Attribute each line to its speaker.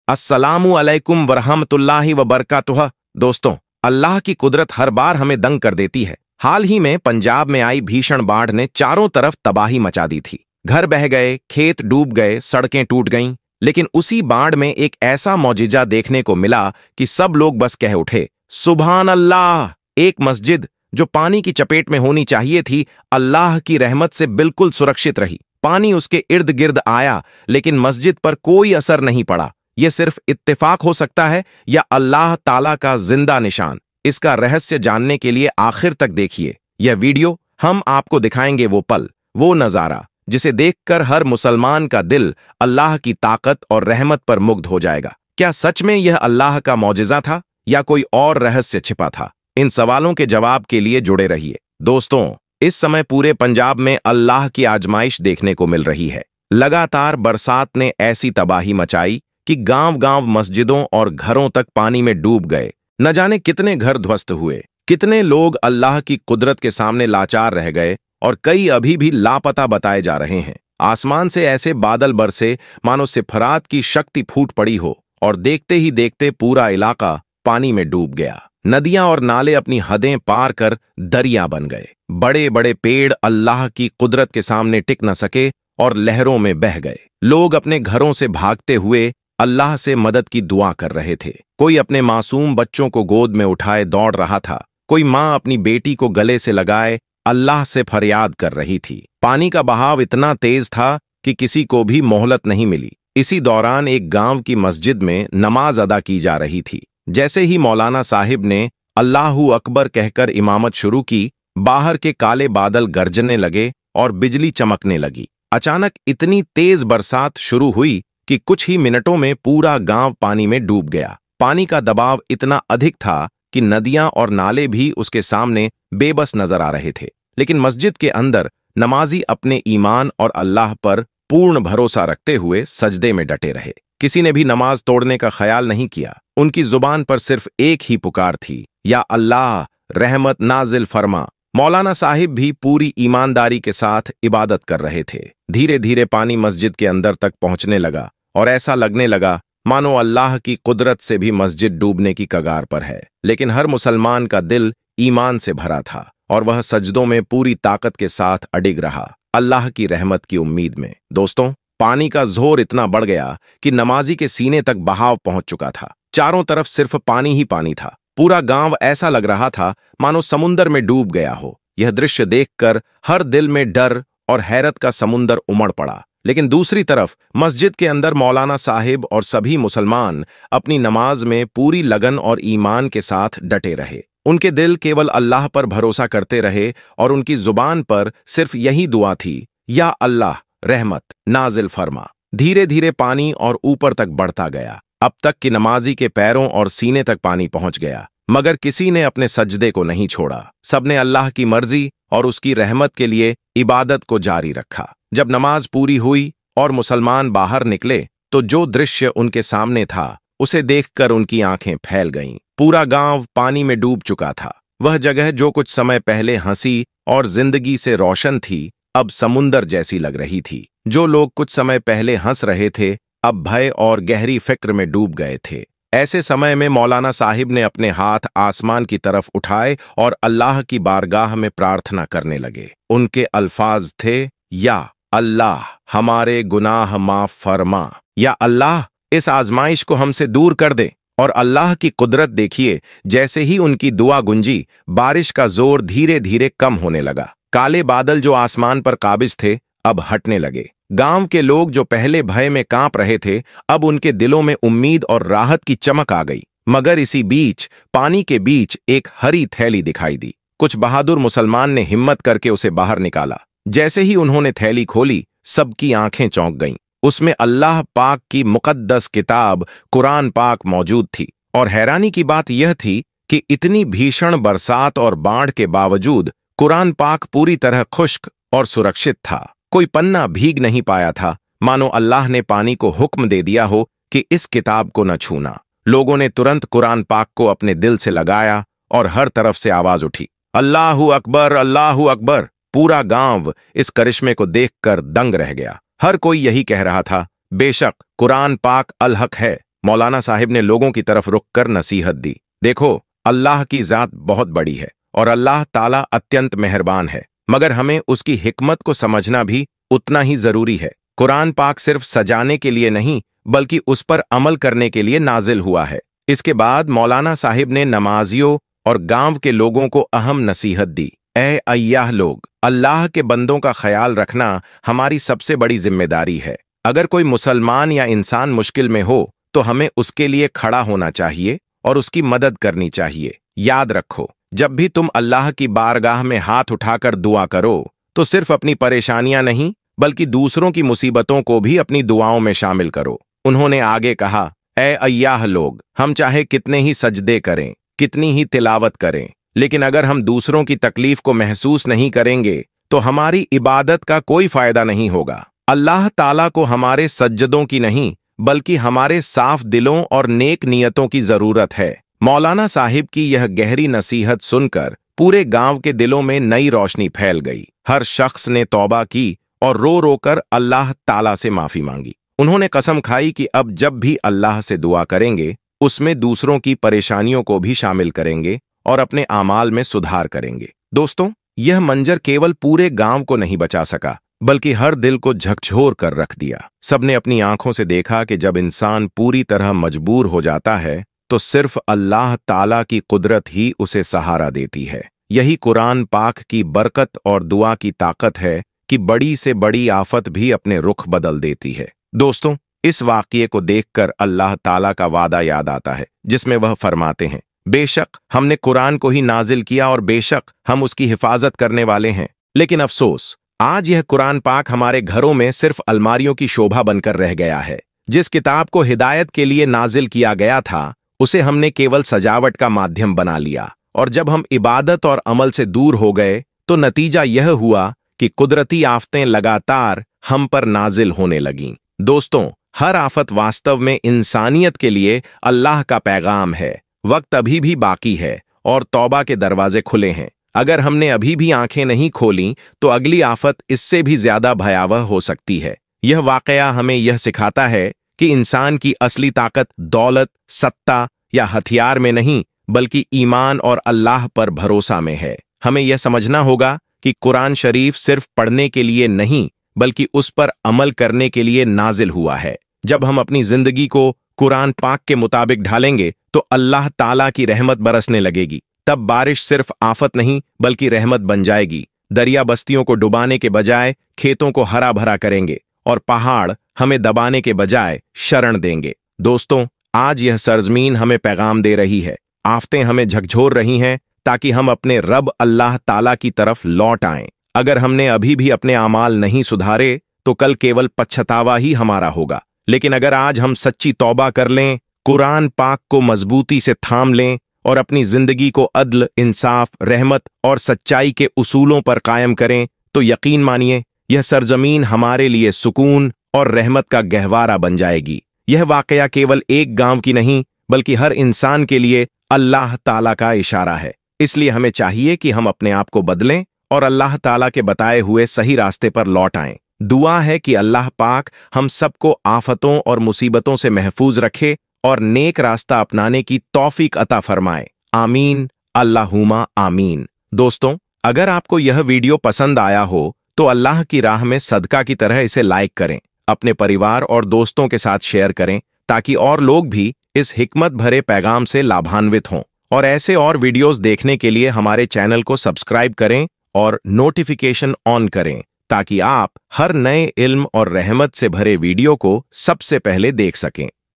Speaker 1: अस्सलामु अलैकुम वरहमतुल्लाहि वबरकातुह। दोस्तों, अल्लाह की कुदरत हर बार हमें दंग कर देती है। हाल ही में पंजाब में आई भीषण बाढ़ ने चारों तरफ तबाही मचा दी थी। घर बह गए, खेत डूब गए, सड़कें टूट गईं। लेकिन उसी बाढ़ में एक ऐसा मौजिजा देखने को मिला कि सब लोग बस कह उठे, सुभान अल्लाह। एक मस्जिद जो पानी की चपेट में होनी चाहिए थी, अल्लाह की रहमत से बिल्कुल सुरक्षित रही। पानी उसके इर्द गिर्द आया, लेकिन मस्जिद पर कोई असर नहीं पड़ा। यह सिर्फ इत्तेफाक हो सकता है या अल्लाह ताला का जिंदा निशान? इसका रहस्य जानने के लिए आखिर तक देखिए यह वीडियो। हम आपको दिखाएंगे वो पल, वो नजारा जिसे देखकर हर मुसलमान का दिल अल्लाह की ताकत और रहमत पर मुग्ध हो जाएगा। क्या सच में यह अल्लाह का मौजिज़ा था या कोई और रहस्य छिपा था? इन सवालों के जवाब के लिए जुड़े रहिए। दोस्तों, इस समय पूरे पंजाब में अल्लाह की आजमाइश देखने को मिल रही है। लगातार बरसात ने ऐसी तबाही मचाई कि गांव-गांव मस्जिदों और घरों तक पानी में डूब गए। न जाने कितने घर ध्वस्त हुए, कितने लोग अल्लाह की कुदरत के सामने लाचार रह गए और कई अभी भी लापता बताए जा रहे हैं। आसमान से ऐसे बादल बरसे मानो सिफरात की शक्ति फूट पड़ी हो और देखते ही देखते पूरा इलाका पानी में डूब गया। नदियां और नाले अपनी हदें पार कर दरिया बन गए। बड़े बड़े पेड़ अल्लाह की कुदरत के सामने टिक न सके और लहरों में बह गए। लोग अपने घरों से भागते हुए अल्लाह से मदद की दुआ कर रहे थे। कोई अपने मासूम बच्चों को गोद में उठाए दौड़ रहा था। कोई माँ अपनी बेटी को गले से लगाए अल्लाह से फरियाद कर रही थी। पानी का बहाव इतना तेज था कि किसी को भी मोहलत नहीं मिली। इसी दौरान एक गांव की मस्जिद में नमाज अदा की जा रही थी। जैसे ही मौलाना साहिब ने अल्लाहू अकबर कहकर इमामत शुरू की, बाहर के काले बादल गरजने लगे और बिजली चमकने लगी। अचानक इतनी तेज बरसात शुरू हुई कि कुछ ही मिनटों में पूरा गांव पानी में डूब गया। पानी का दबाव इतना अधिक था कि नदियां और नाले भी उसके सामने बेबस नजर आ रहे थे। लेकिन मस्जिद के अंदर नमाजी अपने ईमान और अल्लाह पर पूर्ण भरोसा रखते हुए सजदे में डटे रहे। किसी ने भी नमाज तोड़ने का ख्याल नहीं किया। उनकी जुबान पर सिर्फ एक ही पुकार थी, या अल्लाह रहमत नाजिल फरमा। मौलाना साहिब भी पूरी ईमानदारी के साथ इबादत कर रहे थे। धीरे धीरे पानी मस्जिद के अंदर तक पहुंचने लगा और ऐसा लगने लगा मानो अल्लाह की कुदरत से भी मस्जिद डूबने की कगार पर है। लेकिन हर मुसलमान का दिल ईमान से भरा था और वह सजदों में पूरी ताकत के साथ अडिग रहा, अल्लाह की रहमत की उम्मीद में। दोस्तों, पानी का जोर इतना बढ़ गया कि नमाजी के सीने तक बहाव पहुंच चुका था। चारों तरफ सिर्फ पानी ही पानी था। पूरा गांव ऐसा लग रहा था मानो समुंदर में डूब गया हो। यह दृश्य देखकर हर दिल में डर और हैरत का समुंदर उमड़ पड़ा। लेकिन दूसरी तरफ मस्जिद के अंदर मौलाना साहिब और सभी मुसलमान अपनी नमाज में पूरी लगन और ईमान के साथ डटे रहे। उनके दिल केवल अल्लाह पर भरोसा करते रहे और उनकी जुबान पर सिर्फ यही दुआ थी, या अल्लाह रहमत नाजिल फरमा। धीरे धीरे पानी और ऊपर तक बढ़ता गया। अब तक कि नमाजी के पैरों और सीने तक पानी पहुंच गया, मगर किसी ने अपने सजदे को नहीं छोड़ा। सबने अल्लाह की मर्जी और उसकी रहमत के लिए इबादत को जारी रखा। जब नमाज पूरी हुई और मुसलमान बाहर निकले तो जो दृश्य उनके सामने था उसे देखकर उनकी आंखें फैल गईं। पूरा गांव पानी में डूब चुका था। वह जगह जो कुछ समय पहले हंसी और जिंदगी से रोशन थी, अब समुंदर जैसी लग रही थी। जो लोग कुछ समय पहले हंस रहे थे, अब भय और गहरी फिक्र में डूब गए थे। ऐसे समय में मौलाना साहिब ने अपने हाथ आसमान की तरफ उठाए और अल्लाह की बारगाह में प्रार्थना करने लगे। उनके अल्फाज थे, या अल्लाह हमारे गुनाह माफ फरमा, या अल्लाह इस आजमाइश को हमसे दूर कर दे। और अल्लाह की कुदरत देखिए, जैसे ही उनकी दुआ गुंजी, बारिश का जोर धीरे धीरे कम होने लगा। काले बादल जो आसमान पर काबिज थे, अब हटने लगे। गांव के लोग जो पहले भय में कांप रहे थे, अब उनके दिलों में उम्मीद और राहत की चमक आ गई। मगर इसी बीच पानी के बीच एक हरी थैली दिखाई दी। कुछ बहादुर मुसलमान ने हिम्मत करके उसे बाहर निकाला। जैसे ही उन्होंने थैली खोली, सबकी आंखें चौंक गईं। उसमें अल्लाह पाक की मुकद्दस किताब कुरान पाक मौजूद थी। और हैरानी की बात यह थी कि इतनी भीषण बरसात और बाढ़ के बावजूद कुरान पाक पूरी तरह खुश्क और सुरक्षित था। कोई पन्ना भीग नहीं पाया था, मानो अल्लाह ने पानी को हुक्म दे दिया हो कि इस किताब को न छूना। लोगों ने तुरंत कुरान पाक को अपने दिल से लगाया और हर तरफ से आवाज उठी, अल्लाहू अकबर, अल्लाहू अकबर। पूरा गांव इस करिश्मे को देखकर दंग रह गया। हर कोई यही कह रहा था, बेशक कुरान पाक अल हक है, मौलाना साहिब ने लोगों की तरफ रुक कर नसीहत दी। देखो, अल्लाह की जात बहुत बड़ी है और अल्लाह ताला अत्यंत मेहरबान है, मगर हमें उसकी हिकमत को समझना भी उतना ही जरूरी है। कुरान पाक सिर्फ सजाने के लिए नहीं, बल्कि उस पर अमल करने के लिए नाजिल हुआ है। इसके बाद मौलाना साहिब ने नमाजियों और गांव के लोगों को अहम नसीहत दी। ऐ अय्याह लोग, अल्लाह के बंदों का ख्याल रखना हमारी सबसे बड़ी जिम्मेदारी है। अगर कोई मुसलमान या इंसान मुश्किल में हो तो हमें उसके लिए खड़ा होना चाहिए और उसकी मदद करनी चाहिए। याद रखो, जब भी तुम अल्लाह की बारगाह में हाथ उठाकर दुआ करो तो सिर्फ अपनी परेशानियां नहीं, बल्कि दूसरों की मुसीबतों को भी अपनी दुआओं में शामिल करो। उन्होंने आगे कहा, ऐ अय्याह लोग, हम चाहे कितने ही सजदे करें, कितनी ही तिलावत करें, लेकिन अगर हम दूसरों की तकलीफ को महसूस नहीं करेंगे तो हमारी इबादत का कोई फायदा नहीं होगा। अल्लाह ताला को हमारे सज्जदों की नहीं, बल्कि हमारे साफ दिलों और नेक नियतों की जरूरत है। मौलाना साहिब की यह गहरी नसीहत सुनकर पूरे गांव के दिलों में नई रोशनी फैल गई। हर शख्स ने तौबा की और रो रो कर अल्लाह ताला से माफी मांगी। उन्होंने कसम खाई कि अब जब भी अल्लाह से दुआ करेंगे, उसमें दूसरों की परेशानियों को भी शामिल करेंगे और अपने आमाल में सुधार करेंगे। दोस्तों, यह मंजर केवल पूरे गांव को नहीं बचा सका, बल्कि हर दिल को झकझोर कर रख दिया। सबने अपनी आंखों से देखा कि जब इंसान पूरी तरह मजबूर हो जाता है तो सिर्फ अल्लाह ताला की कुदरत ही उसे सहारा देती है। यही कुरान पाक की बरकत और दुआ की ताकत है कि बड़ी से बड़ी आफत भी अपने रुख बदल देती है। दोस्तों, इस वाक़ये को देखकर अल्लाह ताला का वादा याद आता है, जिसमें वह फरमाते हैं, बेशक हमने कुरान को ही नाजिल किया और बेशक हम उसकी हिफाजत करने वाले हैं। लेकिन अफसोस, आज यह कुरान पाक हमारे घरों में सिर्फ अलमारियों की शोभा बनकर रह गया है। जिस किताब को हिदायत के लिए नाजिल किया गया था, उसे हमने केवल सजावट का माध्यम बना लिया, और जब हम इबादत और अमल से दूर हो गए तो नतीजा यह हुआ कि कुदरती आफतें लगातार हम पर नाजिल होने लगीं। दोस्तों, हर आफत वास्तव में इंसानियत के लिए अल्लाह का पैगाम है। वक्त अभी भी बाकी है और तौबा के दरवाजे खुले हैं। अगर हमने अभी भी आंखें नहीं खोलीं तो अगली आफत इससे भी ज्यादा भयावह हो सकती है। यह वाकया हमें यह सिखाता है कि इंसान की असली ताकत दौलत, सत्ता या हथियार में नहीं, बल्कि ईमान और अल्लाह पर भरोसा में है। हमें यह समझना होगा कि कुरान शरीफ सिर्फ पढ़ने के लिए नहीं, बल्कि उस पर अमल करने के लिए नाजिल हुआ है। जब हम अपनी जिंदगी को कुरान पाक के मुताबिक ढालेंगे तो अल्लाह ताला की रहमत बरसने लगेगी। तब बारिश सिर्फ आफत नहीं, बल्कि रहमत बन जाएगी। दरिया बस्तियों को डुबाने के बजाय खेतों को हरा भरा करेंगे और पहाड़ हमें दबाने के बजाय शरण देंगे। दोस्तों, आज यह सरजमीन हमें पैगाम दे रही है। आफतें हमें झकझोर रही हैं ताकि हम अपने रब अल्लाह ताला की तरफ लौट आएं। अगर हमने अभी भी अपने आमाल नहीं सुधारे तो कल केवल पछतावा ही हमारा होगा। लेकिन अगर आज हम सच्ची तौबा कर लें, कुरान पाक को मजबूती से थाम लें और अपनी जिंदगी को अदल, इंसाफ, रहमत और सच्चाई के उसूलों पर कायम करें, तो यकीन मानिए यह सरजमीन हमारे लिए सुकून और रहमत का गहवारा बन जाएगी। यह वाकया केवल एक गांव की नहीं, बल्कि हर इंसान के लिए अल्लाह ताला का इशारा है। इसलिए हमें चाहिए कि हम अपने आप को बदलें और अल्लाह ताला के बताए हुए सही रास्ते पर लौट आएं। दुआ है कि अल्लाह पाक हम सबको आफतों और मुसीबतों से महफूज रखे और नेक रास्ता अपनाने की तौफीक अता फरमाए। आमीन, अल्लाहुम्मा आमीन। दोस्तों, अगर आपको यह वीडियो पसंद आया हो तो अल्लाह की राह में सदका की तरह इसे लाइक करें, अपने परिवार और दोस्तों के साथ शेयर करें, ताकि और लोग भी इस हिकमत भरे पैगाम से लाभान्वित हों। और ऐसे और वीडियोस देखने के लिए हमारे चैनल को सब्सक्राइब करें और नोटिफिकेशन ऑन करें, ताकि आप हर नए इल्म और रहमत से भरे वीडियो को सबसे पहले देख सकें।